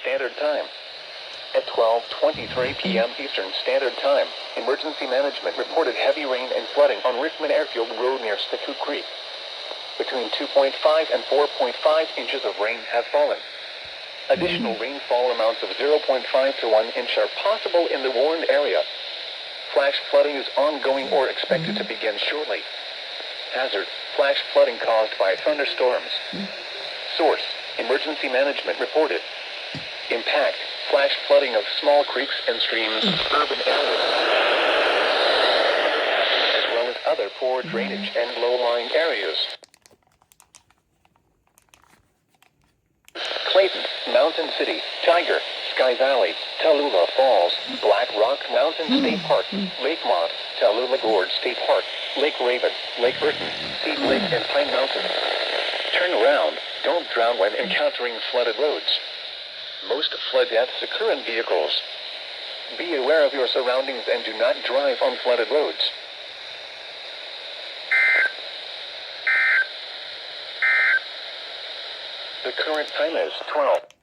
Standard Time. At 12:23 p.m. Eastern Standard Time, Emergency Management reported heavy rain and flooding on Richmond Airfield Road near Stickoo Creek. Between 2.5 and 4.5 inches of rain have fallen. Additional rainfall amounts of 0.5 to 1 inch are possible in the warned area. Flash flooding is ongoing or expected to begin shortly. Hazard: flash flooding caused by thunderstorms. Source: Emergency Management reported. Impact: flash flooding of small creeks and streams, urban areas, as well as other poor drainage and low-lying areas. Clayton, Mountain City, Tiger, Sky Valley, Tallulah Falls, Black Rock Mountain State Park, Lakemont, Tallulah Gorge State Park, Lake Raven, Lake Burton, Seed Lake, and Pine Mountain. Turn around. Don't drown when encountering flooded roads. Most flood deaths occur in vehicles. Be aware of your surroundings and do not drive on flooded roads. The current time is 12.